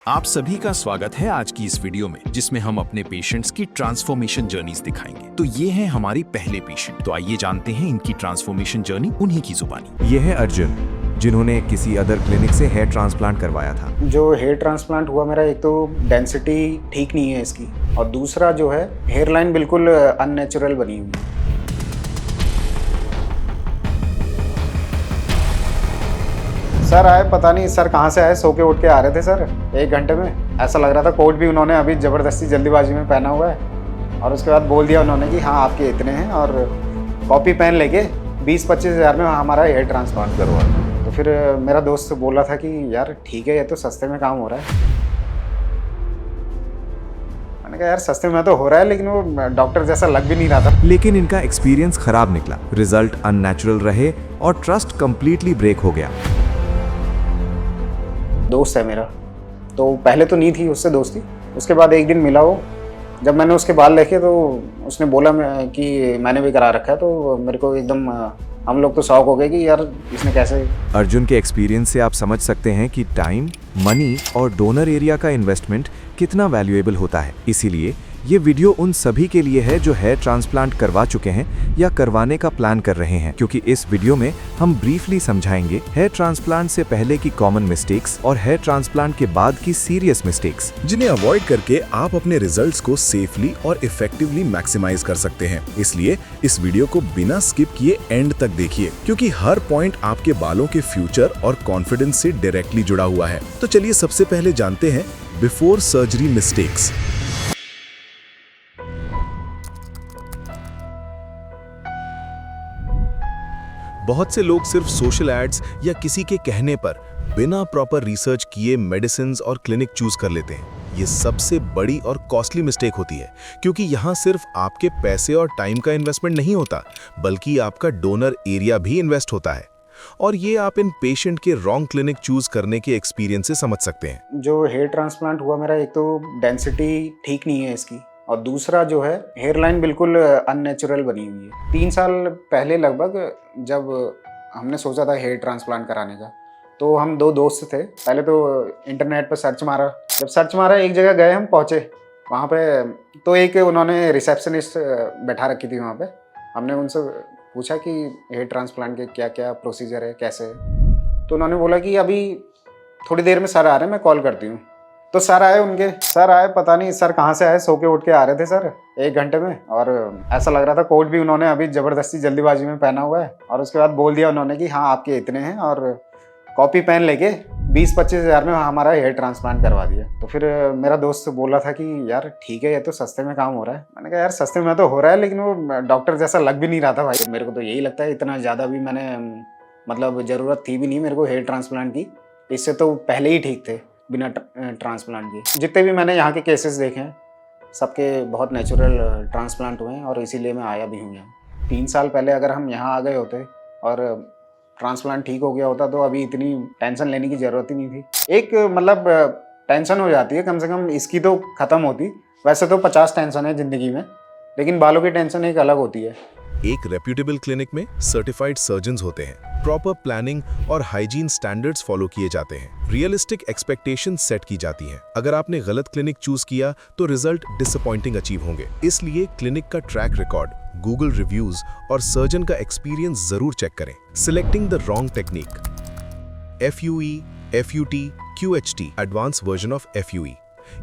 आप सभी का स्वागत है आज की इस वीडियो में, जिसमें हम अपने पेशेंट्स की ट्रांसफॉर्मेशन जर्नीज दिखाएंगे। तो ये हैं हमारी पहले पेशेंट। तो आइए जानते हैं इनकी ट्रांसफॉर्मेशन जर्नी उन्हीं की जुबानी। ये है अर्जुन, जिन्होंने किसी अदर क्लिनिक से हेयर ट्रांसप्लांट करवाया था। जो हेयर ट्रांसप्लांट हुआ मेरा, एक तो डेंसिटी ठीक नहीं है इसकी, और दूसरा जो है हेयर लाइन बिल्कुल अननेचुरल बनी हुई है। सर आए, पता नहीं सर कहाँ से आए, सो के उठ के आ रहे थे सर 1 घंटे में। ऐसा लग रहा था कोट भी उन्होंने अभी ज़बरदस्ती जल्दीबाजी में पहना हुआ है, और उसके बाद बोल दिया उन्होंने कि हाँ आपके इतने हैं, और कॉपी पेन लेके 20-25 हज़ार में हमारा हेयर ट्रांसप्लांट करवा। तो फिर मेरा दोस्त बोला था कि यार ठीक है, ये तो सस्ते में काम हो रहा है। मैंने कहा यार सस्ते में तो हो रहा है, लेकिन वो डॉक्टर जैसा लग भी नहीं रहा था। लेकिन इनका एक्सपीरियंस खराब निकला, रिजल्ट अननेचुरल रहे और ट्रस्ट कंप्लीटली ब्रेक हो गया। दोस्त है मेरा, तो पहले तो नहीं थी उससे दोस्ती, उसके बाद एक दिन मिला वो। जब मैंने उसके बाल देखे तो उसने बोला कि मैंने भी करा रखा है, तो मेरे को एकदम हम लोग तो शॉक हो गए कि यार इसने कैसे। अर्जुन के एक्सपीरियंस से आप समझ सकते हैं कि टाइम, मनी और डोनर एरिया का इन्वेस्टमेंट कितना वैल्यूएबल होता है। इसीलिए ये वीडियो उन सभी के लिए है जो हेयर ट्रांसप्लांट करवा चुके हैं या करवाने का प्लान कर रहे हैं, क्योंकि इस वीडियो में हम ब्रीफली समझाएंगे हेयर ट्रांसप्लांट से पहले की कॉमन मिस्टेक्स और हेयर ट्रांसप्लांट के बाद की सीरियस मिस्टेक्स, जिन्हें अवॉइड करके आप अपने रिजल्ट्स को सेफली और इफेक्टिवली मैक्सिमाइज कर सकते हैं। इसलिए इस वीडियो को बिना स्किप किए एंड तक देखिए, क्योंकि हर पॉइंट आपके बालों के फ्यूचर और कॉन्फिडेंस से डायरेक्टली जुड़ा हुआ है। तो चलिए सबसे पहले जानते हैं बिफोर सर्जरी मिस्टेक्स। बहुत से लोग सिर्फ सोशल एड्स या किसी के कहने पर बिना प्रॉपर रिसर्च किए मेडिसिन्स और क्लिनिक चूज कर लेते हैं। ये सबसे बड़ी और कॉस्टली मिस्टेक होती है, क्योंकि यहाँ सिर्फ आपके पैसे और टाइम का इन्वेस्टमेंट नहीं होता, बल्कि आपका डोनर एरिया भी इन्वेस्ट होता है। और ये आप इन पेशेंट के रॉन्ग क्लिनिक चूज करने के एक्सपीरियंस से समझ सकते हैं। जो हेयर ट्रांसप्लांट हुआ मेरा, एक तो डेंसिटी ठीक नहीं है इसकी, और दूसरा जो है हेयर लाइन बिल्कुल अननेचुरल बनी हुई है। 3 साल पहले लगभग जब हमने सोचा था हेयर ट्रांसप्लांट कराने का, तो हम 2 दोस्त थे। पहले तो इंटरनेट पर सर्च मारा, जब सर्च मारा एक जगह गए, हम पहुँचे वहाँ पे, तो एक उन्होंने रिसेप्शनिस्ट बैठा रखी थी वहाँ पे। हमने उनसे पूछा कि हेयर ट्रांसप्लांट के क्या क्या प्रोसीजर है, कैसे है। तो उन्होंने बोला कि अभी थोड़ी देर में सर आ रहे हैं, मैं कॉल करती हूँ। तो सर आए, पता नहीं सर कहाँ से आए, सो के उठ के आ रहे थे सर 1 घंटे में, और ऐसा लग रहा था कोट भी उन्होंने अभी ज़बरदस्ती जल्दीबाजी में पहना हुआ है, और उसके बाद बोल दिया उन्होंने कि हाँ आपके इतने हैं, और कॉपी पेन लेके 20-25 हज़ार में हमारा हेयर ट्रांसप्लांट करवा दिया। तो फिर मेरा दोस्त बोला था कि यार ठीक है, ये तो सस्ते में काम हो रहा है। मैंने कहा यार सस्ते में तो हो रहा है, लेकिन वो डॉक्टर जैसा लग भी नहीं रहा था भाई। मेरे को तो यही लगता है, इतना ज़्यादा भी मैंने मतलब ज़रूरत थी भी नहीं मेरे को हेयर ट्रांसप्लांट की, इससे तो पहले ही ठीक थे बिना ट्रांसप्लांट के। जितने भी मैंने यहाँ के केसेस देखे हैं, सबके बहुत नेचुरल ट्रांसप्लांट हुए हैं, और इसीलिए मैं आया भी हूँ यहाँ। 3 साल पहले अगर हम यहाँ आ गए होते और ट्रांसप्लांट ठीक हो गया होता, तो अभी इतनी टेंशन लेने की ज़रूरत ही नहीं थी। एक मतलब टेंशन हो जाती है, कम से कम इसकी तो ख़त्म होती। वैसे तो 50 टेंशन है ज़िंदगी में, लेकिन बालों की टेंशन एक अलग होती है। एक रेप्यूटेबल क्लिनिक में सर्टिफाइड सर्जन्स होते हैं, प्रॉपर प्लानिंग और हाइजीन स्टैंडर्ड्स फॉलो किए जाते हैं, रियलिस्टिक एक्सपेक्टेशंस सेट की जाती हैं। अगर आपने गलत क्लिनिक चूज किया तो रिजल्ट डिसअपॉइंटिंग अचीव होंगे। इसलिए क्लिनिक का ट्रैक रिकॉर्ड, गूगल रिव्यूज और सर्जन का एक्सपीरियंस जरूर चेक करें। Selecting the wrong technique, FUE, FUT, QHT, advance version of FUE,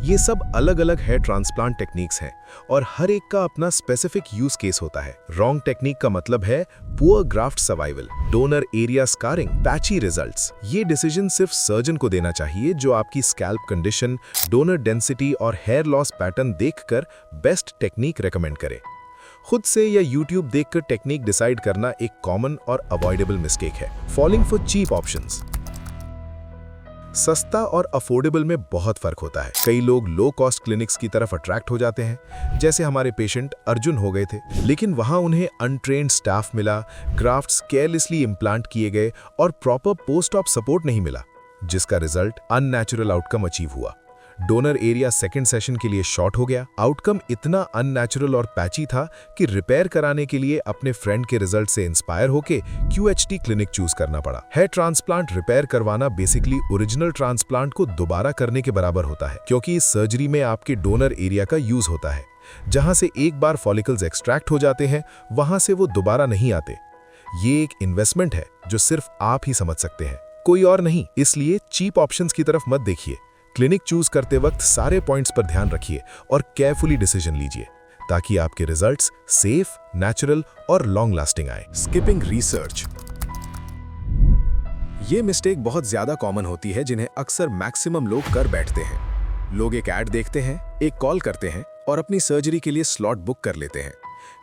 ये सब अलग अलग हेयर ट्रांसप्लांट टेक्निक्स हैं, और हर एक का अपना स्पेसिफिक यूज केस होता है। रॉन्ग टेक्निक का मतलब है poor graft survival, donor area scarring, patchy results. ये डिसीजन सिर्फ सर्जन को देना चाहिए, जो आपकी स्कैल्प कंडीशन, डोनर डेंसिटी और हेयर लॉस पैटर्न देखकर बेस्ट टेक्निक रेकमेंड करे। खुद से या YouTube देखकर टेक्निक डिसाइड करना एक कॉमन और अवॉइडेबल मिस्टेक है। फॉलिंग फॉर चीप ऑप्शंस, सस्ता और अफोर्डेबल में बहुत फर्क होता है। कई लोग लो कॉस्ट क्लिनिक्स की तरफ अट्रैक्ट हो जाते हैं, जैसे हमारे पेशेंट अर्जुन हो गए थे, लेकिन वहां उन्हें अनट्रेन्ड स्टाफ मिला, ग्राफ्ट्स केयरलेसली इम्प्लांट किए गए और प्रॉपर पोस्ट ऑप सपोर्ट नहीं मिला, जिसका रिजल्ट अननेचुरल आउटकम अचीव हुआ। डोनर एरिया सेकंड सेशन के लिए शॉर्ट हो गया। आउटकम इतना अननेचुरल और पैची था कि रिपेयर कराने के लिए अपने फ्रेंड के रिजल्ट से इंस्पायर होके QHT क्लिनिक चूज करना पड़ा। हेयर ट्रांसप्लांट रिपेयर करवाना बेसिकली ओरिजिनल ट्रांसप्लांट को दोबारा करने के बराबर होता है, क्योंकि इस सर्जरी में आपके डोनर एरिया का यूज होता है। जहां से एक बार फॉलिकल्स एक्सट्रैक्ट हो जाते हैं, वहां से वो दोबारा नहीं आते। ये एक इन्वेस्टमेंट है जो सिर्फ आप ही समझ सकते हैं, कोई और नहीं। इसलिए चीप ऑप्शंस की तरफ मत देखिए। क्लिनिक चूज करते वक्त सारे पॉइंट्स पर ध्यान रखिए और केयरफुली डिसीजन लीजिए, ताकि आपके रिजल्ट्स सेफ, नेचुरल और लॉन्ग लास्टिंग आए। Skipping research. ये मिस्टेक बहुत ज्यादा कॉमन होती है, जिन्हें अक्सर मैक्सिमम लोग कर बैठते हैं। लोग एक ऐड देखते हैं, एक कॉल करते हैं और अपनी सर्जरी के लिए स्लॉट बुक कर लेते हैं।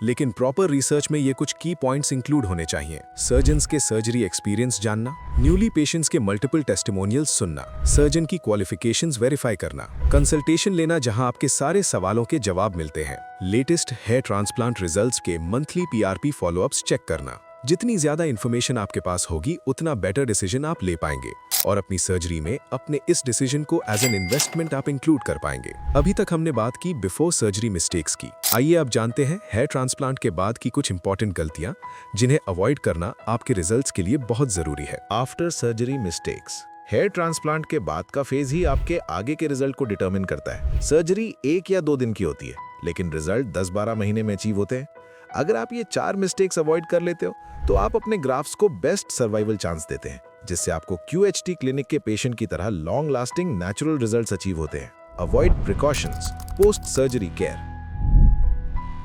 लेकिन प्रॉपर रिसर्च में ये कुछ की पॉइंट्स इंक्लूड होने चाहिए। सर्जन्स के सर्जरी एक्सपीरियंस जानना, न्यूली पेशेंट्स के मल्टीपल टेस्टिमोनियल्स सुनना, सर्जन की क्वालिफिकेशंस वेरीफाई करना, कंसल्टेशन लेना जहां आपके सारे सवालों के जवाब मिलते हैं, लेटेस्ट हेयर ट्रांसप्लांट रिजल्ट्स के मंथली PRP फॉलोअप्स चेक करना। जितनी ज्यादा इन्फॉर्मेशन आपके पास होगी, उतना बेटर डिसीजन आप ले पाएंगे और अपनी सर्जरी में अपने इस डिसीजन को एज एन इन्वेस्टमेंट आप इंक्लूड कर पाएंगे। अभी तक हमने बात की बिफोर सर्जरी मिस्टेक्स की। आइए अब जानते हैं हेयर ट्रांसप्लांट के बाद की कुछ इंपॉर्टेंट गलतियां, जिन्हें अवॉइड करना आपके रिजल्ट्स के लिए बहुत जरूरी है। After surgery mistakes. Hair transplant के बाद का फेज ही आपके आगे के रिजल्ट को डिटरमिन करता है। सर्जरी 1 या 2 दिन की होती है, लेकिन रिजल्ट 10-12 महीने में अचीव होते हैं। अगर आप ये 4 मिस्टेक्स अवॉइड कर लेते हो, तो आप अपने ग्राफ्स को बेस्ट सर्वाइवल चांस देते हैं, जिससे आपको QHT क्लिनिक के पेशेंट की तरह long lasting natural results achieve होते हैं। Avoid precautions post surgery care.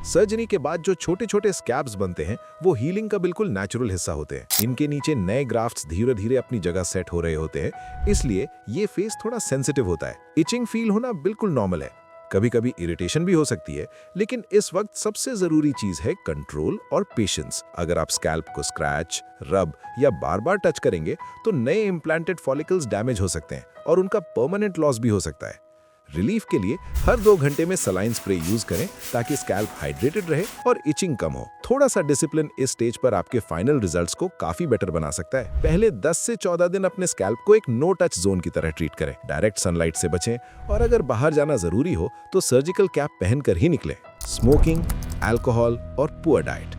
Surgery के बाद जो छोटे छोटे स्कैब्स बनते हैं, वो हीलिंग का बिल्कुल नेचुरल हिस्सा होते हैं। इनके नीचे नए ग्राफ्ट्स धीरे धीरे अपनी जगह सेट हो रहे होते हैं, इसलिए ये फेस थोड़ा सेंसिटिव होता है। इचिंग फील होना बिल्कुल नॉर्मल है, कभी कभी इरिटेशन भी हो सकती है, लेकिन इस वक्त सबसे जरूरी चीज है कंट्रोल और पेशेंस। अगर आप स्कैल्प को स्क्रैच, रब या बार बार टच करेंगे, तो नए इम्प्लांटेड फॉलिकल्स डैमेज हो सकते हैं और उनका परमानेंट लॉस भी हो सकता है। रिलीफ के लिए हर 2 घंटे में सलाइन स्प्रे यूज करें, ताकि स्कैल्प हाइड्रेटेड रहे और इचिंग कम हो। थोड़ा सा डिसिप्लिन इस स्टेज पर आपके फाइनल रिजल्ट्स को काफी बेटर बना सकता है। पहले 10 से 14 दिन अपने स्कैल्प को एक नो टच जोन की तरह ट्रीट करें। डायरेक्ट सनलाइट से बचें और अगर बाहर जाना जरूरी हो तो सर्जिकल कैप पहनकर ही निकलें। स्मोकिंग, अल्कोहल और पुअर डाइट।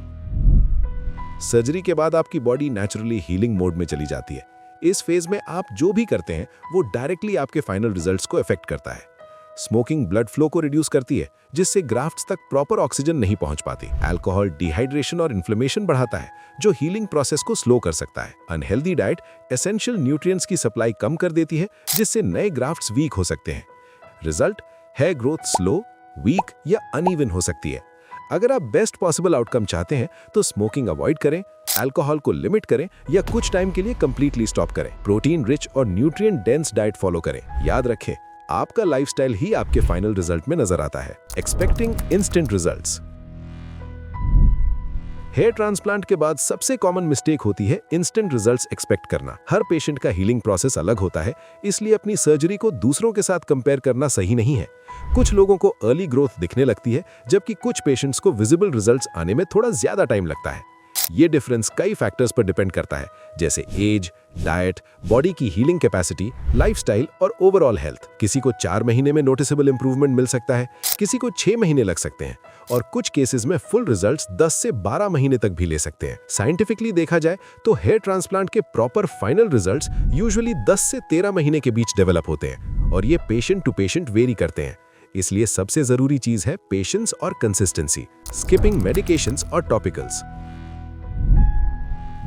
सर्जरी के बाद आपकी बॉडी नेचुरली हीलिंग मोड में चली जाती है। इस फेज में आप जो भी करते हैं, वो डायरेक्टली आपके फाइनल रिजल्ट्स को इफेक्ट करता है। स्मोकिंग ब्लड फ्लो को रिड्यूस करती है, जिससे ग्राफ्ट्स तक प्रॉपर ऑक्सीजन नहीं पहुंच पाती। अल्कोहल डिहाइड्रेशन और इन्फ्लेमेशन बढ़ाता है, जो हीलिंग प्रोसेस को स्लो कर सकता है। अनहेल्दी डाइट एसेंशियल न्यूट्रिएंट्स की सप्लाई कम कर देती है, जिससे नए ग्राफ्ट्स वीक हो सकते हैं। Result, hair growth slow, weak या अनइवन हो सकती है। अगर आप बेस्ट पॉसिबल आउटकम चाहते हैं, तो स्मोकिंग अवॉइड करें, अल्कोहल को लिमिट करें या कुछ टाइम के लिए कंप्लीटली स्टॉप करें। प्रोटीन रिच और न्यूट्रिएंट डेंस डाइट फॉलो करें। याद रखें, आपका लाइफस्टाइल ही आपके फाइनल रिजल्ट में नजर आता है। Expecting instant results. Hair transplant के बाद सबसे कॉमन मिस्टेक होती है इंस्टेंट रिजल्ट्स एक्सपेक्ट करना। हर पेशेंट का हीलिंग प्रोसेस अलग होता है, इसलिए अपनी सर्जरी को दूसरों के साथ कंपेयर करना सही नहीं है। कुछ लोगों को अर्ली ग्रोथ दिखने लगती है, जबकि कुछ पेशेंट्स को विजिबल रिजल्ट्स आने में थोड़ा ज्यादा टाइम लगता है। ये डिफरेंस कई फैक्टर्स पर डिपेंड करता है, जैसे एज, डाइट, बॉडी की हीलिंग कैपेसिटी, लाइफस्टाइल और ओवरऑल हेल्थ। किसी को 4 महीने में नोटिसेबल इंप्रूवमेंट मिल सकता है, किसी को 6 महीने लग सकते हैं और कुछ केसेस में फुल रिजल्ट्स 10 से 12 महीने तक भी ले सकते हैं। साइंटिफिकली देखा जाए तो हेयर ट्रांसप्लांट के प्रॉपर फाइनल रिजल्ट्स यूजुअली 10 से 13 महीने के बीच डेवलप होते हैं और ये पेशेंट टू पेशेंट वेरी करते हैं। इसलिए सबसे जरूरी चीज है पेशेंस और कंसिस्टेंसी। स्किपिंग मेडिकेशंस और टॉपिकल्स।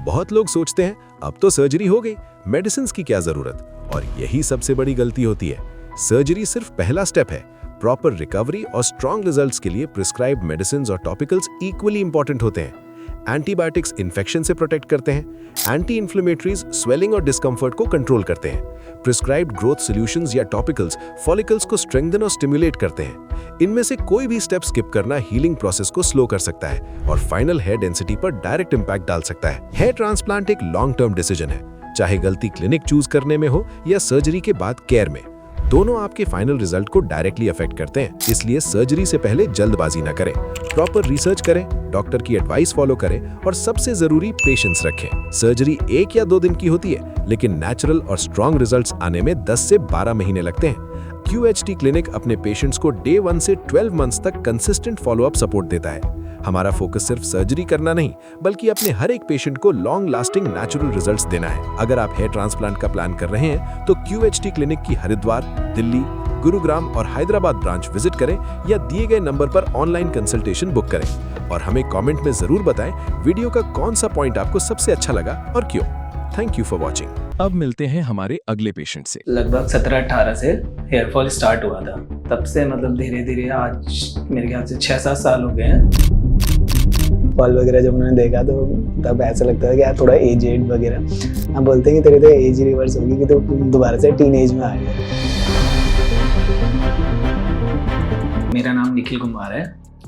बहुत लोग सोचते हैं अब तो सर्जरी हो गई, मेडिसिन की क्या जरूरत, और यही सबसे बड़ी गलती होती है। सर्जरी सिर्फ पहला स्टेप है। प्रॉपर रिकवरी और स्ट्रॉन्ग रिजल्ट्स के लिए प्रिस्क्राइब्ड मेडिसिन और टॉपिकल्स इक्वली इंपॉर्टेंट होते हैं। एंटीबायोटिक्स इन्फेक्शन से प्रोटेक्ट करते हैं, एंटी इन्फ्लेमेटरीज स्वेलिंग और डिस्कम्फर्ट को कंट्रोल करते हैं, प्रिस्क्राइब्ड ग्रोथ सॉल्यूशंस या टॉपिकल्स फॉलिकल्स को स्ट्रेंथन और स्टिमुलेट करते हैं। इनमें से कोई भी स्टेप स्किप करना हीलिंग प्रोसेस को स्लो कर सकता है और फाइनल हेयर डेंसिटी पर डायरेक्ट इंपैक्ट डाल सकता है। हेयर ट्रांसप्लांट एक लॉन्ग टर्म डिसीजन है, चाहे गलती क्लिनिक चूज करने में हो या सर्जरी के बाद केयर में। दोनों आपके फाइनल रिजल्ट को डायरेक्टली अफेक्ट करते हैं, इसलिए सर्जरी से पहले जल्दबाजी न करें। प्रॉपर रिसर्च करें, डॉक्टर की एडवाइस फॉलो करें और सबसे जरूरी पेशेंस रखें। सर्जरी 1 या 2 दिन की होती है, लेकिन नेचुरल और स्ट्रॉन्ग रिजल्ट्स आने में 10 से 12 महीने लगते हैं। QHT क्लिनिक अपने पेशेंट्स को डे 1 से 12 मंथ्स तक कंसिस्टेंट फॉलोअप सपोर्ट देता है। हमारा फोकस सिर्फ सर्जरी करना नहीं, बल्कि अपने हर एक पेशेंट को लॉन्ग लास्टिंग नेचुरल रिजल्ट्स देना है। अगर आप हेयर ट्रांसप्लांट का प्लान कर रहे हैं तो QHT क्लिनिक की हरिद्वार, दिल्ली, गुरुग्राम और हैदराबाद ब्रांच विजिट करें या दिए गए नंबर पर ऑनलाइन कंसल्टेशन बुक करें। और हमें कमेंट में जरूर बताएं वीडियो का कौन सा पॉइंट आपको सबसे अच्छा लगा और क्यों। Thank you for watching. अब मिलते हैं हमारे अगले पेशेंट से। लगभग 17-18 से हेयर फॉल स्टार्ट हुआ था। तब से मतलब धीरे धीरे आज मेरे ख्याल से 6-7 साल हो गए हैं। फॉल वगैरह जब उन्होंने देखा तो तब ऐसा लगता था कि यार थोड़ा एजेड वगैरह। हम बोलते हैं कि तेरे तो एज रिवर्स होगी कि तो दोबारा से टीन एज में आ गया। मेरा नाम निखिल कुमार है,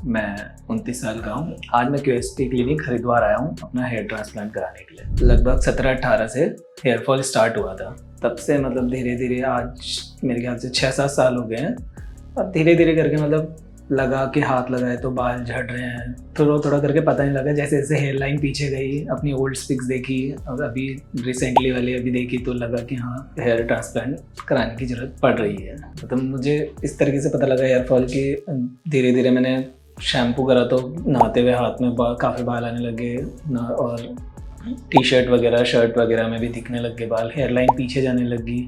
मैं 29 साल का हूँ। आज मैं QHT क्लिनिक हरिद्वार आया हूँ अपना हेयर ट्रांसप्लांट कराने के लिए। लगभग 17-18 से हेयर फॉल स्टार्ट हुआ था। तब से मतलब धीरे धीरे आज मेरे ख्याल से 6-7 साल हो गए हैं। अब धीरे धीरे करके मतलब लगा कि हाथ लगाए तो बाल झड़ रहे हैं, थोड़ा थोड़ा करके पता नहीं लगा। जैसे जैसे हेयर लाइन पीछे गई, अपनी ओल्ड पिक्स देखी और अभी रिसेंटली वाली अभी देखी तो लगा कि हाँ हेयर ट्रांसप्लांट कराने की ज़रूरत पड़ रही है। मतलब मुझे इस तरीके से पता लगा हेयर फॉल की धीरे धीरे मैंने शैम्पू करा तो नहाते हुए हाथ में काफ़ी बाल आने लगे और टी-शर्ट वगैरह शर्ट वगैरह में भी दिखने लग गए बाल, हेयर लाइन पीछे जाने लगी।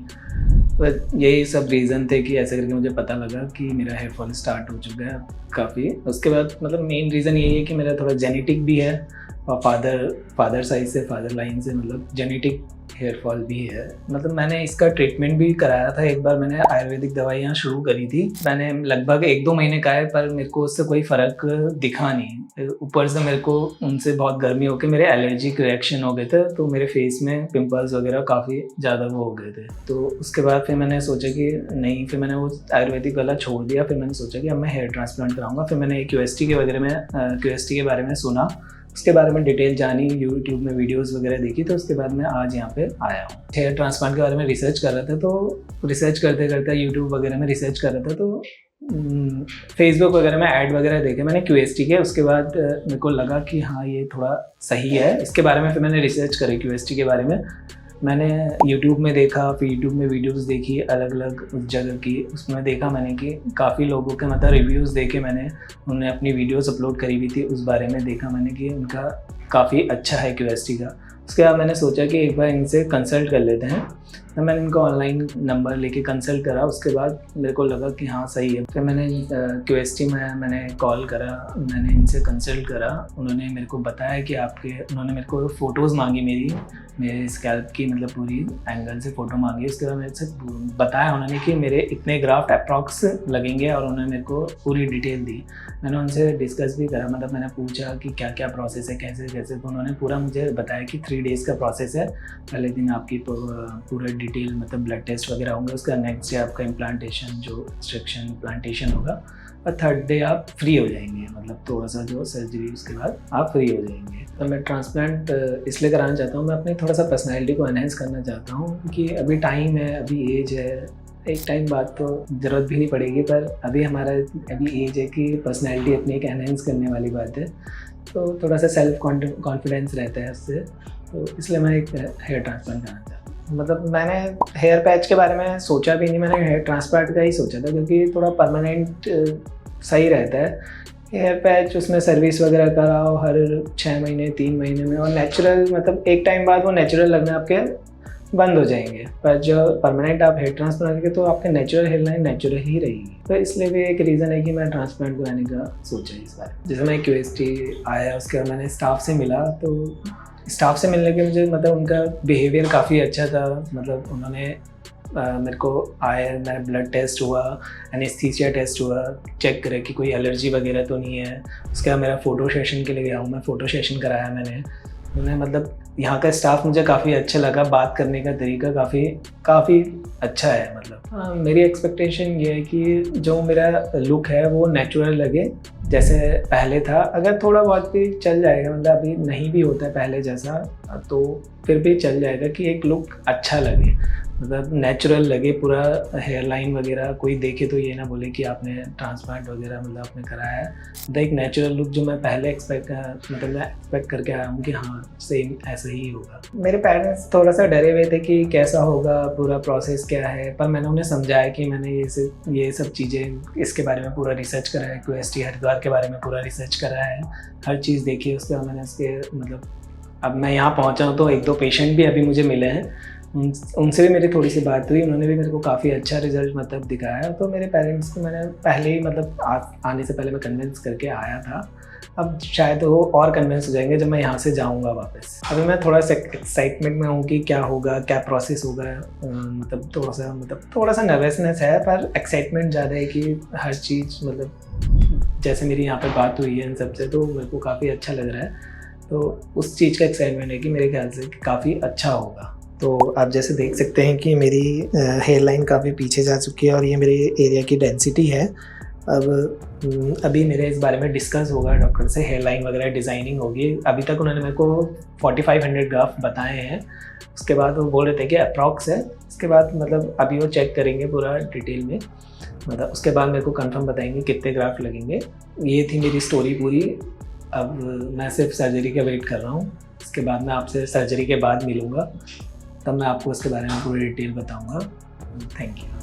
यही सब रीज़न थे कि ऐसे करके मुझे पता लगा कि मेरा हेयर फॉल स्टार्ट हो चुका है काफ़ी। उसके बाद मतलब मेन रीज़न यही है कि मेरा थोड़ा जेनेटिक भी है और फादर साइड से, फादर लाइन से मतलब जेनेटिक हेयर फॉल भी है। मतलब मैंने इसका ट्रीटमेंट भी कराया था एक बार। मैंने आयुर्वेदिक दवाइयाँ शुरू करी थी। मैंने लगभग 1-2 महीने खाए पर मेरे को उससे कोई फ़र्क दिखा नहीं। ऊपर से मेरे को उनसे बहुत गर्मी होकर मेरे एलर्जिक रिएक्शन हो गए थे, तो मेरे फेस में पिंपल्स वगैरह काफ़ी ज़्यादा वो हो गए थे। तो उसके बाद फिर मैंने सोचा कि नहीं, फिर मैंने वो आयुर्वेदिक वाला छोड़ दिया। फिर मैंने सोचा कि अब मैं हेयर ट्रांसप्लांट कराऊंगा। फिर मैंने QHT के बारे में सुना, उसके बारे में डिटेल जानी, यूट्यूब में वीडियोस वगैरह देखी, तो उसके बाद मैं आज यहाँ पे आया हूँ। हेयर ट्रांसप्लांट के बारे में रिसर्च कर रहा था, तो रिसर्च करते करते यूट्यूब वगैरह में रिसर्च कर रहा था, तो फेसबुक वगैरह में ऐड वगैरह देखे मैंने QHT के। उसके बाद मेरे को लगा कि हाँ ये थोड़ा सही है। इसके बारे में फिर मैंने रिसर्च करी QHT के बारे में। मैंने YouTube में देखा, फिर YouTube में वीडियोस देखी अलग अलग उस जगह की। उसमें देखा मैंने कि काफ़ी लोगों के मतलब रिव्यूज़ देखे मैंने, उन्होंने अपनी वीडियोस अपलोड करी हुई थी। उस बारे में देखा मैंने कि उनका काफ़ी अच्छा है QHT का। उसके बाद मैंने सोचा कि एक बार इनसे कंसल्ट कर लेते हैं। तो मैंने इनको ऑनलाइन नंबर लेके कंसल्ट करा। उसके बाद मेरे को लगा कि हाँ सही है। फिर मैंने QHT में मैंने कॉल करा, मैंने इनसे कंसल्ट करा। उन्होंने मेरे को बताया कि उन्होंने मेरे को फ़ोटोज़ मांगी मेरे स्कैल्प की, मतलब पूरी एंगल से फ़ोटो मांगी। उसके बाद मेरे से बताया उन्होंने कि मेरे इतने ग्राफ्ट अप्रॉक्स लगेंगे और उन्होंने मेरे को पूरी डिटेल दी। मैंने उनसे डिस्कस भी करा, मतलब मैंने पूछा कि क्या क्या प्रोसेस है, कैसे कैसे, तो उन्होंने पूरा मुझे बताया कि 3 डेज़ का प्रोसेस है। पहले दिन आपकी पूरा डिटेल मतलब ब्लड टेस्ट वगैरह होंगे, उसका नेक्स्ट डे आपका इम्प्लांटेशन जो एक्सट्रैक्शन इम्प्लांटेशन होगा, और 3rd डे आप फ्री हो जाएंगे, मतलब थोड़ा सा जो सर्जरी उसके बाद आप फ्री हो जाएंगे। तो मैं ट्रांसप्लांट इसलिए कराना चाहता हूँ, मैं अपनी थोड़ा सा पर्सनैलिटी को एनहेंस करना चाहता हूँ, क्योंकि अभी टाइम है, अभी एज है। एक टाइम बाद तो ज़रूरत भी नहीं पड़ेगी, पर अभी हमारा अभी एज है कि पर्सनैलिटी अपनी एक एनहेंस करने वाली बात है। तो थोड़ा सा सेल्फ कॉन्फिडेंस रहता है उससे, तो इसलिए मैं एक हेयर ट्रांसप्लांट कराना चाहता हूँ। मतलब मैंने हेयर पैच के बारे में सोचा भी नहीं, मैंने हेयर ट्रांसप्लांट का ही सोचा था, क्योंकि थोड़ा परमानेंट सही रहता है। हेयर पैच उसमें सर्विस वगैरह कराओ हर 6 महीने 3 महीने में, और नेचुरल मतलब एक टाइम बाद वो नेचुरल लगना आपके बंद हो जाएंगे। पर जो परमानेंट आप हेयर ट्रांसप्लांट करेंगे तो आपके नेचुरल हेयर लाइन नेचुरल ही रहेगी। तो इसलिए भी एक रीज़न है कि मैं ट्रांसप्लांट कराने का सोचा है इस बार। जैसे मैं QHT आया, उसके बाद मैंने स्टाफ से मिला, तो स्टाफ से मिलने के मुझे मतलब उनका बिहेवियर काफ़ी अच्छा था। मतलब उन्होंने मेरे को आया, मेरा ब्लड टेस्ट हुआ, एनेस्थीसिया टेस्ट हुआ, चेक करे कि कोई एलर्जी वगैरह तो नहीं है। उसके बाद मेरा फ़ोटो सेशन के लिए गया हूँ, मैं फ़ोटो सेशन कराया मैंने। उन्हें मतलब यहाँ का स्टाफ मुझे काफ़ी अच्छा लगा, बात करने का तरीका काफ़ी अच्छा है। मतलब मेरी एक्सपेक्टेशन ये है कि जो मेरा लुक है वो नेचुरल लगे जैसे पहले था। अगर थोड़ा बहुत भी चल जाएगा, मतलब अभी नहीं भी होता है पहले जैसा, तो फिर भी चल जाएगा कि एक लुक अच्छा लगे। मतलब नेचुरल लगे पूरा हेयर लाइन वगैरह, कोई देखे तो ये ना बोले कि आपने ट्रांसप्लांट वगैरह मतलब आपने कराया है। मतलब एक नेचुरल लुक जो मैं पहले एक्सपेक्ट करके आया हूँ कि हाँ सेम ऐसा ही होगा। मेरे पेरेंट्स थोड़ा सा डरे हुए थे कि कैसा होगा, पूरा प्रोसेस क्या है, पर मैंने उन्हें समझाया कि मैंने ये सब चीज़ें इसके बारे में पूरा रिसर्च करा है, QST हरिद्वार के बारे में पूरा रिसर्च करा है, हर चीज़ देखी। उसके बाद मैंने इसके मतलब अब मैं यहाँ पहुँचा हूँ तो 1-2 पेशेंट भी अभी मुझे मिले हैं, उनसे भी मेरी थोड़ी सी बात हुई, उन्होंने भी मेरे को काफ़ी अच्छा रिजल्ट मतलब दिखाया। तो मेरे पेरेंट्स को मैंने पहले ही मतलब आने से पहले मैं कन्विंस करके आया था। अब शायद वो और कन्विंस हो जाएंगे जब मैं यहाँ से जाऊँगा वापस। अभी मैं थोड़ा सा एक्साइटमेंट में हूँ कि क्या होगा, क्या प्रोसेस होगा। मतलब थोड़ा सा नर्वसनेस है, पर एक्साइटमेंट ज़्यादा है कि हर चीज़ मतलब जैसे मेरी यहाँ पर बात हुई है इन सबसे, तो मेरे को काफ़ी अच्छा लग रहा है। तो उस चीज़ का एक्साइटमेंट है कि मेरे ख्याल से काफ़ी अच्छा होगा। तो आप जैसे देख सकते हैं कि मेरी हेयर लाइन काफ़ी पीछे जा चुकी है और ये मेरे एरिया की डेंसिटी है। अब अभी मेरे इस बारे में डिस्कस होगा डॉक्टर से, हेयर लाइन वगैरह डिज़ाइनिंग होगी। अभी तक उन्होंने मेरे को 4500 ग्राफ बताए हैं। उसके बाद वो बोल रहे थे कि अप्रॉक्स है। उसके बाद मतलब अभी वो चेक करेंगे पूरा डिटेल में, मतलब उसके बाद मेरे को कंफर्म बताएंगे कितने ग्राफ लगेंगे। ये थी मेरी स्टोरी पूरी। अब मैं सिर्फ सर्जरी का वेट कर रहा हूँ। उसके बाद मैं आपसे सर्जरी के बाद मिलूँगा, तब मैं आपको इसके बारे में पूरी डिटेल बताऊंगा। Thank you.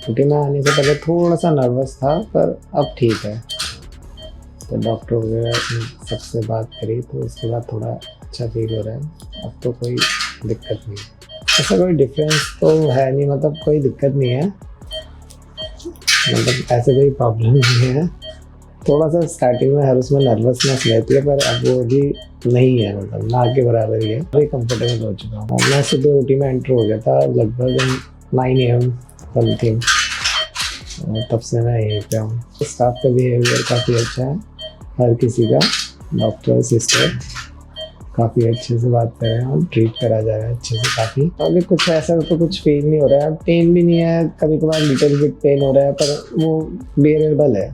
छुट्टी में आने से पहले थोड़ा सा नर्वस था, पर अब ठीक है। तो डॉक्टर वगैरह सबसे बात करी तो उसके बाद थोड़ा अच्छा फील हो रहा है। अब तो कोई दिक्कत नहीं है, ऐसा कोई डिफरेंस तो है नहीं, मतलब कोई दिक्कत नहीं है, मतलब ऐसे कोई प्रॉब्लम नहीं है। थोड़ा सा स्टार्टिंग में हर उसमें नर्वसनेस रहती है, पर अब वो भी नहीं है, मतलब ना के बराबर ही है। अभी कंफर्टेबल हो चुका हूँ। मैं सुबह OT में एंटर हो गया था लगभग 9 AM समथिंग, तब से मैं यहीं पे हूँ। स्टाफ का बिहेवियर काफ़ी अच्छा है, हर किसी का, डॉक्टर सिस्टर काफ़ी अच्छे से बात कर रहे हैं और ट्रीट करा जा रहा है अच्छे से काफ़ी। अभी कुछ ऐसा तो कुछ फील नहीं हो रहा है, पेन भी नहीं है, कभी कभार लिटिल बिट पेन हो रहा है, पर वो बेरेबल है,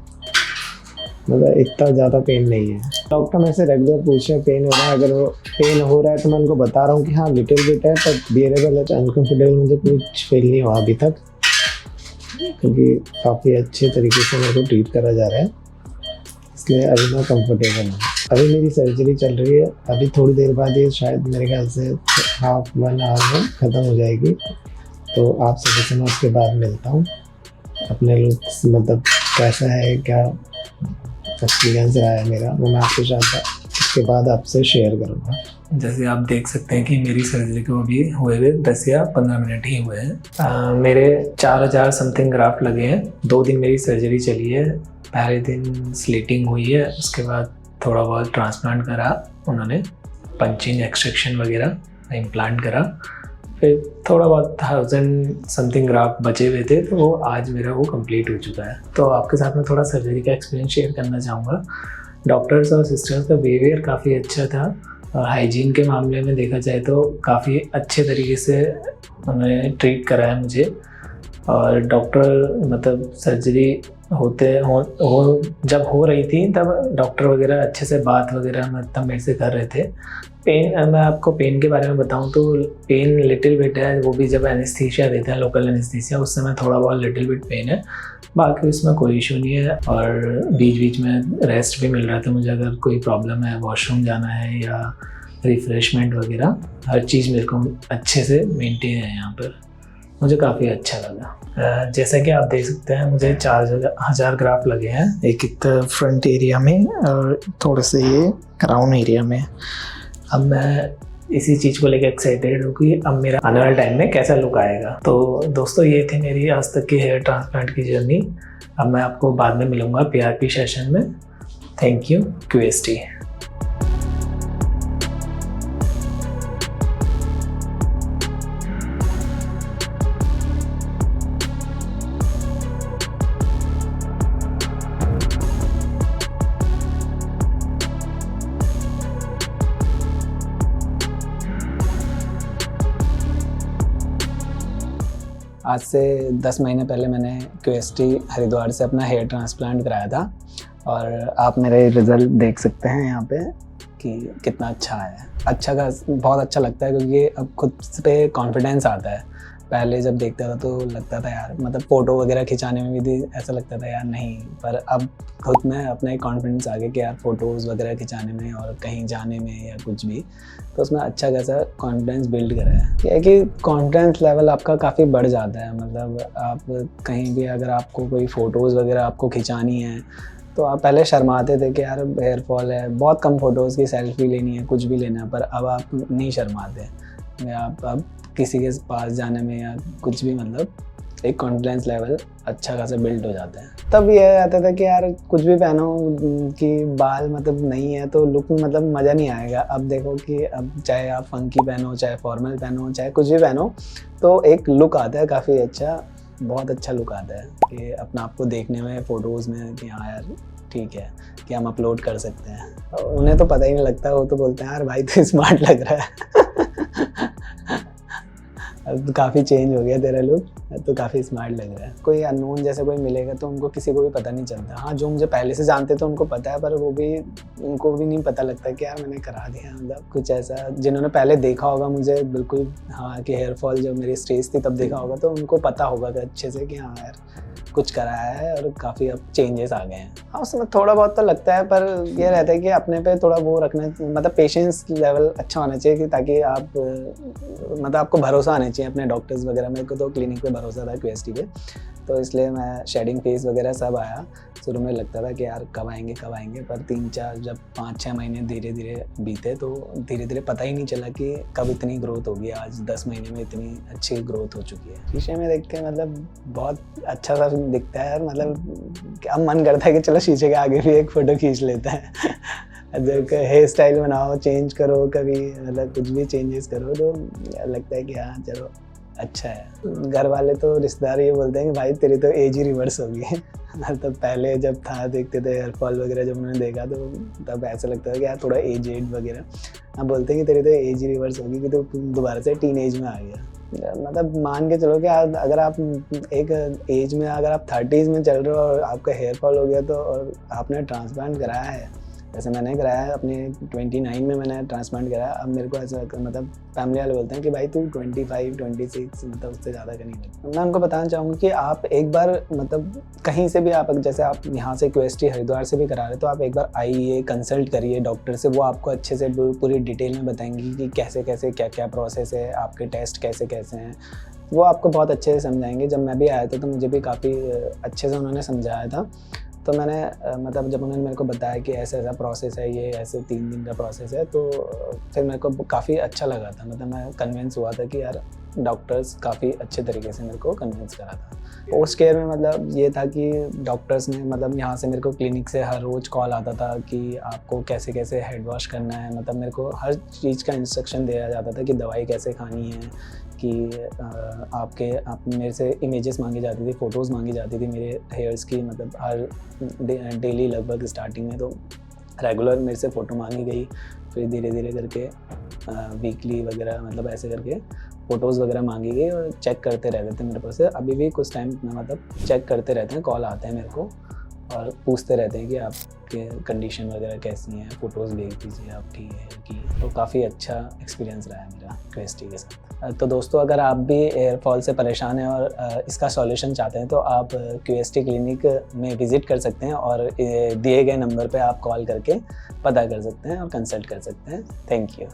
मतलब इतना ज़्यादा पेन नहीं है। डॉक्टर मेरे से रेगुलर पूछ रहे हैं पेन हो रहा है, अगर वो पेन हो रहा है तो मैं उनको बता रहा हूँ कि हाँ लिटिल बिट है, पर बेरेबल है। तो अनकम्फर्टेबल मुझे कुछ फील नहीं हुआ अभी तक, क्योंकि काफ़ी अच्छे तरीके से मेरे को ट्रीट करा जा रहा है, इसलिए अभी मैं कंफर्टेबल हूँ। अभी मेरी सर्जरी चल रही है, अभी थोड़ी देर बाद ये शायद मेरे ख्याल से 1/2 आवर में ख़त्म हो जाएगी। तो आप सबसे से मैं उसके बाद मिलता हूँ, अपने लोग मतलब कैसा है, क्या एक्सपीरियंस रहा है मेरा, वो मैं आपके साथ उसके बाद आपसे शेयर करूँगा। जैसे आप देख सकते हैं कि मेरी सर्जरी को अभी हुए हुए 10 या 15 मिनट ही हुए हैं। मेरे 4000 समथिंग ग्राफ्ट लगे हैं। 2 दिन मेरी सर्जरी चली है। पहले दिन स्लीटिंग हुई है, उसके बाद थोड़ा बहुत ट्रांसप्लांट करा उन्होंने, पंचिंग एक्सट्रैक्शन वगैरह, इम्प्लांट करा, फिर थोड़ा बहुत 1000 समथिंग ग्राफ्ट बचे हुए थे, तो वो आज मेरा वो कंप्लीट हो चुका है। तो आपके साथ में थोड़ा सर्जरी का एक्सपीरियंस शेयर करना चाहूँगा। डॉक्टर्स और सिस्टर्स का बिहेवियर काफ़ी अच्छा था, और हाइजीन के मामले में देखा जाए तो काफ़ी अच्छे तरीके से उन्होंने ट्रीट करा है मुझे। और डॉक्टर मतलब सर्जरी जब हो रही थी तब डॉक्टर वगैरह अच्छे से बात वगैरह मतलब मेरे से कर रहे थे। पेन, मैं आपको पेन के बारे में बताऊं तो पेन लिटिल बिट है, वो भी जब एनेस्थीसिया देते हैं, लोकल एनेस्थीसिया, उस समय थोड़ा बहुत लिटिल बिट पेन है, बाकी उसमें कोई इशू नहीं है। और बीच बीच में रेस्ट भी मिल रहा था मुझे, अगर कोई प्रॉब्लम है, वॉशरूम जाना है या रिफ़्रेशमेंट वगैरह, हर चीज़ मेरे को अच्छे से मेंटेन है यहाँ पर। मुझे काफ़ी अच्छा लगा। जैसा कि आप देख सकते हैं मुझे 4000 ग्राफ लगे हैं, एक फ्रंट एरिया में और थोड़े से ये क्राउन एरिया में। अब मैं इसी चीज़ को लेकर एक्साइटेड हूँ कि अब मेरा आने वाले टाइम में कैसा लुक आएगा। तो दोस्तों ये थी मेरी आज तक की हेयर ट्रांसप्लांट की जर्नी। अब मैं आपको बाद में मिलूँगा PRP सेशन में। Thank you QST। आज से 10 महीने पहले मैंने QST हरिद्वार से अपना हेयर ट्रांसप्लांट कराया था और आप मेरे रिज़ल्ट देख सकते हैं यहाँ पे कि कितना अच्छा है। अच्छा का बहुत अच्छा लगता है क्योंकि अब खुद पे कॉन्फिडेंस आता है। पहले जब देखता था तो लगता था यार मतलब फ़ोटो वगैरह खिंचाने में भी ऐसा लगता था यार नहीं, पर अब खुद में अपना एक कॉन्फिडेंस आ गया कि यार फ़ोटोज़ वगैरह खिंचाने में और कहीं जाने में या कुछ भी, तो उसमें अच्छा खासा कॉन्फिडेंस बिल्ड करा है। क्या है कि कॉन्फिडेंस लेवल आपका काफ़ी बढ़ जाता है। मतलब आप कहीं भी अगर आपको कोई फ़ोटोज़ वगैरह आपको खिंचानी है तो आप पहले शर्माते थे कि यार हेयर फॉल है, बहुत कम फ़ोटोज़ की सेल्फी लेनी है, कुछ भी लेना है, पर अब आप नहीं शर्माते। आप अब किसी के पास जाने में या कुछ भी मतलब एक कॉन्फिडेंस लेवल अच्छा खासा बिल्ड हो जाता है। तब ये आता था कि यार कुछ भी पहनो कि बाल मतलब नहीं है तो लुक मतलब मज़ा नहीं आएगा। अब देखो कि अब चाहे आप फंकी पहनो, चाहे फॉर्मल पहनो, चाहे कुछ भी पहनो, तो एक लुक आता है काफ़ी अच्छा, बहुत अच्छा लुक आता है कि अपना आपको देखने में फ़ोटोज़ में कि हाँ यार ठीक है कि हम अपलोड कर सकते हैं। उन्हें तो पता ही नहीं लगता, वो तो बोलते हैं यार भाई तो स्मार्ट लग रहा है। अब तो काफ़ी चेंज हो गया तेरा लुक, तो काफ़ी स्मार्ट लग रहा है। कोई अननोन जैसे कोई मिलेगा तो उनको किसी को भी पता नहीं चलता। हाँ, जो मुझे पहले से जानते तो उनको पता है, पर वो भी उनको भी नहीं पता लगता कि यार मैंने करा दिया। मतलब कुछ ऐसा जिन्होंने पहले देखा होगा मुझे बिल्कुल, हाँ कि हेयर फॉल जब मेरी स्टेज थी तब देखा होगा तो उनको पता होगा कि अच्छे से कि हाँ यार कुछ कराया है और काफ़ी अब चेंजेस आ गए हैं। हाँ, उसमें थोड़ा बहुत तो लगता है, पर ये रहता है कि अपने पे थोड़ा वो रखना, मतलब पेशेंस लेवल अच्छा होना चाहिए कि ताकि आप मतलब आपको भरोसा आना चाहिए अपने डॉक्टर्स वगैरह। मेरे को तो क्लिनिक पे भरोसा था QST पे, तो इसलिए मैं शेडिंग फेस वगैरह सब आया। शुरू में लगता था कि यार कब आएंगे, पर 3-4 जब 5-6 महीने धीरे धीरे बीते तो धीरे धीरे पता ही नहीं चला कि कब इतनी ग्रोथ होगी। आज 10 महीने में इतनी अच्छी ग्रोथ हो चुकी है। शीशे में देख के मतलब बहुत अच्छा सा दिखता है। मतलब अब मन करता है कि चलो शीशे के आगे भी एक फ़ोटो खींच लेते हैं। जब हेयर स्टाइल बनाओ, चेंज करो, कभी मतलब कुछ भी चेंजेस करो तो लगता है कि हाँ चलो अच्छा है। घर वाले तो रिश्तेदार ये बोलते हैं कि भाई तेरी तो एज ही रिवर्स होगी। तो पहले जब था देखते थे हेयर फॉल वगैरह, जब उन्होंने देखा तो तब ऐसा लगता था कि यार थोड़ा एज वगैरह। अब बोलते हैं कि तेरी तो एज ही रिवर्स होगी कि तो दोबारा से टीन एज में आ गया। मतलब मान के चलो कि अगर आप एक एज में, अगर आप 30s में चल रहे हो और आपका हेयर फॉल हो गया तो, और आपने ट्रांसप्लांट कराया है, जैसे मैंने कराया है अपने 29 में मैंने ट्रांसप्लांट कराया। अब मेरे को ऐसा मतलब फैमिली वाले बोलते हैं कि भाई तू 25-26 मतलब उससे ज़्यादा का नहीं लगता। मैं उनको बताना चाहूँगा कि आप एक बार मतलब कहीं से भी आप, जैसे आप यहाँ से QST हरिद्वार से भी करा रहे, तो आप एक बार आइए, कंसल्ट करिए डॉक्टर से। वो आपको अच्छे से पूरी डिटेल में बताएंगे कि कैसे कैसे क्या क्या प्रोसेस है, आपके टेस्ट कैसे कैसे हैं। वो आपको बहुत अच्छे से समझाएंगे। जब मैं भी आया था तो मुझे भी काफ़ी अच्छे से उन्होंने समझाया था। तो मैंने मतलब जब उन्होंने मेरे को बताया कि ऐसा ऐसा प्रोसेस है, ये ऐसे 3 दिन का प्रोसेस है, तो फिर मेरे को काफ़ी अच्छा लगा था। मतलब मैं कन्विंस हुआ था कि यार डॉक्टर्स काफ़ी अच्छे तरीके से मेरे को कन्विंस करा था। पोस्ट केयर में मतलब ये था कि डॉक्टर्स ने मतलब यहाँ से मेरे को क्लिनिक से हर रोज़ कॉल आता था कि आपको कैसे कैसे हेड वॉश करना है। मतलब मेरे को हर चीज़ का इंस्ट्रक्शन दिया जाता था कि दवाई कैसे खानी है, कि आप मेरे से इमेजेस मांगी जाती थी, फ़ोटोज़ मांगी जाती थी मेरे हेयर्स की। मतलब हर डेली लगभग स्टार्टिंग में तो रेगुलर मेरे से फ़ोटो मांगी गई, फिर धीरे धीरे करके वीकली वगैरह मतलब ऐसे करके फ़ोटोज़ वगैरह मांगी गई और चेक करते रहते थे मेरे पास से। अभी भी कुछ टाइम में मतलब चेक करते रहते हैं, कॉल आते हैं मेरे को और पूछते रहते हैं कि आपके कंडीशन वगैरह कैसी हैं, फ़ोटोज़ भेज दीजिए आपकी हेयर की। तो काफ़ी अच्छा एक्सपीरियंस रहा है मेरा QST के साथ। तो दोस्तों, अगर आप भी हेयर फॉल से परेशान हैं और इसका सॉल्यूशन चाहते हैं तो आप QST क्लिनिक में विज़िट कर सकते हैं और दिए गए नंबर पे आप कॉल करके पता कर सकते हैं और कंसल्ट कर सकते हैं। Thank you.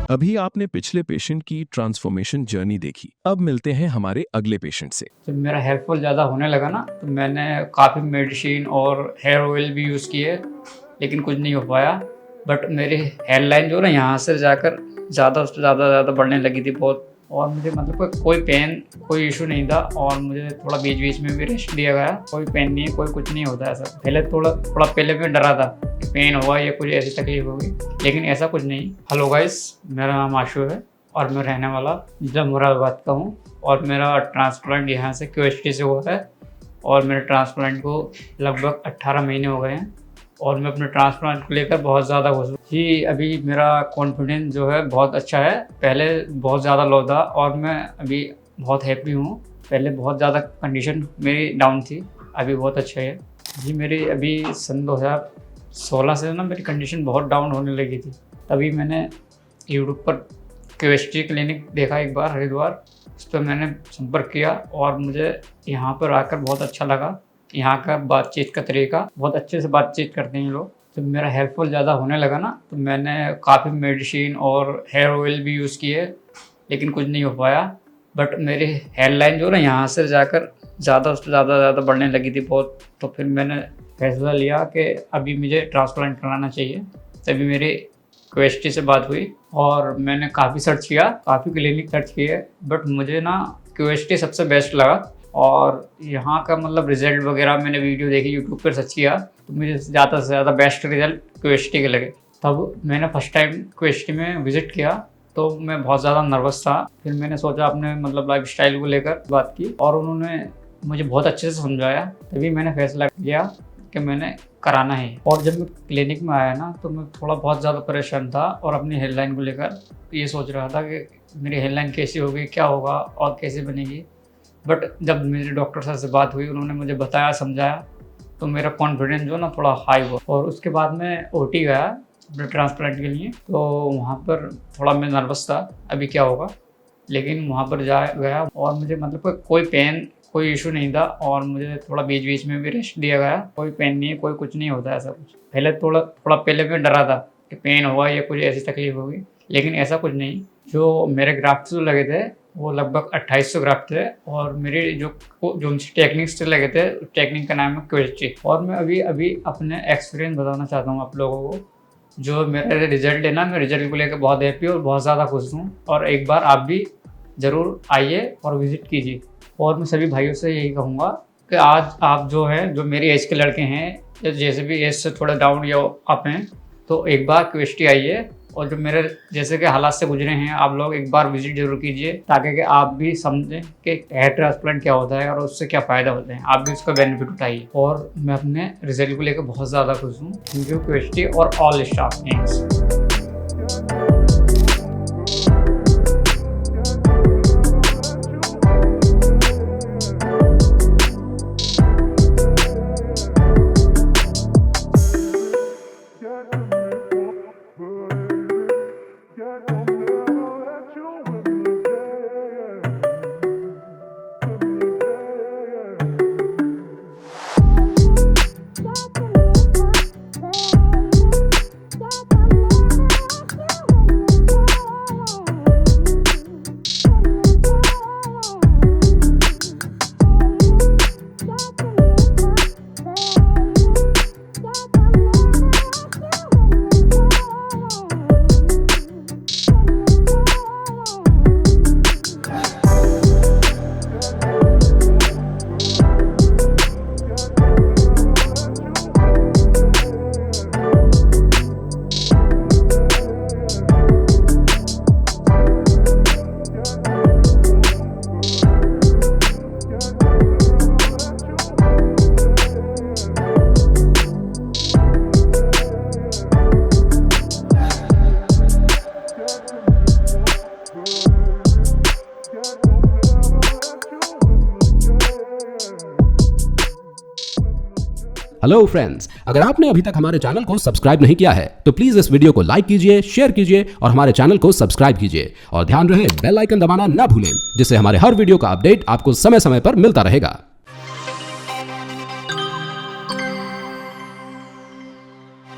अभी आपने पिछले पेशेंट की ट्रांसफॉर्मेशन जर्नी देखी, अब मिलते हैं हमारे अगले पेशेंट से। जब मेरा हेयर फॉल ज़्यादा होने लगा ना, तो मैंने काफ़ी मेडिसिन और हेयर ऑयल भी यूज़ किए, लेकिन कुछ नहीं हो पाया। बट मेरी हेयर लाइन जो ना यहाँ से जाकर ज़्यादा बढ़ने लगी थी बहुत, और मुझे मतलब कोई पेन, कोई इशू नहीं था, और मुझे थोड़ा बीच बीच में भी रेस्ट दिया गया। कोई पेन नहीं है, कोई कुछ नहीं होता ऐसा। पहले थोड़ा पहले मैं डरा था कि पेन होगा या कुछ ऐसी तकलीफ होगी, लेकिन ऐसा कुछ नहीं। हेलो गाइस, मेरा नाम आशु है और मैं रहने वाला जिला मुरादाबाद का हूँ, और मेरा ट्रांसप्लांट यहाँ से QST से हुआ है, और मेरे ट्रांसप्लांट को लगभग 18 महीने हो गए हैं, और मैं अपने ट्रांसप्लांट को लेकर बहुत ज़्यादा खुश हूँ जी। अभी मेरा कॉन्फिडेंस जो है बहुत अच्छा है, पहले बहुत ज़्यादा लो था, और मैं अभी बहुत हैप्पी हूँ। पहले बहुत ज़्यादा कंडीशन मेरी डाउन थी, अभी बहुत अच्छा है जी। मेरी अभी सन 2016 से ना मेरी कंडीशन बहुत डाउन होने लगी थी, तभी मैंने यूट्यूब पर QST क्लिनिक देखा एक बार हरिद्वार, उस पर मैंने संपर्क किया, और मुझे यहाँ पर आकर बहुत अच्छा लगा। यहाँ का बातचीत का तरीका, बहुत अच्छे से बातचीत करते हैं लोग। जब मेरा हेयर फॉल ज़्यादा होने लगा ना, तो मैंने काफ़ी मेडिसिन और हेयर ऑयल भी यूज़ किए, लेकिन कुछ नहीं हो पाया। बट मेरी हेयर लाइन जो ना यहाँ से जाकर ज़्यादा बढ़ने लगी थी बहुत, तो फिर मैंने फैसला लिया कि अभी मुझे ट्रांसप्लांट कराना चाहिए। तभी मेरी QST से बात हुई, और मैंने काफ़ी सर्च किया, काफ़ी क्लिनिक सर्च किए, बट मुझे ना QST सबसे बेस्ट लगा। और यहाँ का मतलब रिज़ल्ट वगैरह मैंने वीडियो देखी, यूट्यूब पर सर्च किया, तो मुझे ज़्यादा से ज़्यादा बेस्ट रिज़ल्ट QST के लगे। तब मैंने फर्स्ट टाइम QST में विज़िट किया, तो मैं बहुत ज़्यादा नर्वस था। फिर मैंने सोचा अपने मतलब लाइफस्टाइल को लेकर बात की, और उन्होंने मुझे बहुत अच्छे से समझाया। तभी मैंने फैसला किया कि मैंने कराना है। और जब मैं क्लिनिक में आया ना, तो मैं थोड़ा बहुत ज़्यादा परेशान था, और अपनी हेयर लाइन को लेकर ये सोच रहा था कि मेरी हेयर लाइन कैसी होगी, क्या होगा और कैसे बनेगी। बट जब मेरे डॉक्टर साहब से बात हुई, उन्होंने मुझे बताया, समझाया, तो मेरा कॉन्फिडेंस जो ना थोड़ा हाई हुआ। और उसके बाद मैं OT गया ब्लड ट्रांसप्लांट के लिए, तो वहाँ पर थोड़ा मैं नर्वस था अभी क्या होगा, लेकिन वहाँ पर गया, और मुझे मतलब कोई पेन, कोई इशू नहीं था, और मुझे थोड़ा बीच बीच में भी रेस्ट दिया गया। कोई पेन नहीं है, कोई कुछ नहीं होता ऐसा कुछ। पहले थोड़ा पहले मैं डरा था कि पेन होगा या कुछ ऐसी तकलीफ होगी, लेकिन ऐसा कुछ नहीं। जो मेरे ग्राफ्ट जो लगे थे वो लगभग 2800 ग्राफ्ट थे, और मेरे जो टेक्निक्स लगे थे, टेक्निक का नाम है QST। और मैं अभी अपने एक्सपीरियंस बताना चाहता हूँ आप लोगों को। जो मेरा रिजल्ट है ना, मैं रिजल्ट को लेकर बहुत हैप्पी और बहुत ज़्यादा खुश हूँ, और एक बार आप भी ज़रूर आइए और विज़िट कीजिए। और मैं सभी भाइयों से यही कहूँगा कि आज आप जो है, जो मेरी एज के लड़के हैं, या जैसे भी एज से थोड़ा डाउन या अप हैं, तो एक बार QST आइए, और जो मेरे जैसे कि हालात से गुजरे हैं, आप लोग एक बार विजिट जरूर कीजिए, ताकि कि आप भी समझें कि हेयर ट्रांसप्लांट क्या होता है और उससे क्या फ़ायदा होते हैं। आप भी उसका बेनिफिट उठाइए। और मैं अपने रिजल्ट को लेकर बहुत ज़्यादा खुश हूँ। थैंक यू QST और all staff. Thanks. Hello friends, अगर आपने अभी तक हमारे चैनल को सब्सक्राइब नहीं किया है तो प्लीज इस वीडियो को लाइक कीजिए, शेयर कीजिए और हमारे चैनल को सब्सक्राइब कीजिए। और ध्यान रहे बेल आइकन दबाना ना भूलें, जिससे हमारे हर वीडियो का अपडेट आपको समय समय पर मिलता रहेगा।